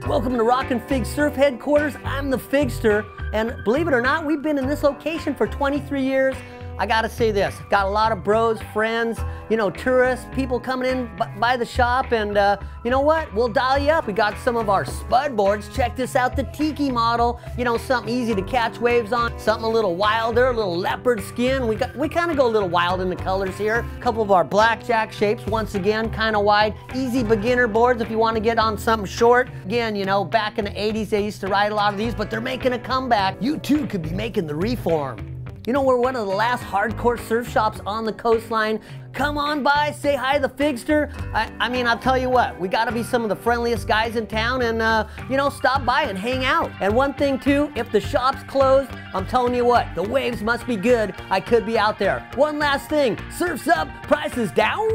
Welcome to Rockin' Fig Surf Headquarters. I'm the Figster, and believe it or not, we've been in this location for 23 years. I gotta say this, got a lot of bros, friends, tourists, people coming in by the shop, and you know what? We'll dial you up. We got some of our spud boards. Check this out, the Tiki model. Something easy to catch waves on, something a little wilder, a little leopard skin. We kind of go a little wild in the colors here. A couple of our blackjack shapes, once again, kind of wide. Easy beginner boards if you want to get on something short. Again, back in the 80s, they used to ride a lot of these, but they're making a comeback. You too could be making the reform. We're one of the last hardcore surf shops on the coastline. Come on by, say hi to the Figster. I mean, I'll tell you what, we gotta be some of the friendliest guys in town and, stop by and hang out. And one thing too, if the shop's closed, I'm telling you what, the waves must be good. I could be out there. One last thing, surf's up, prices down.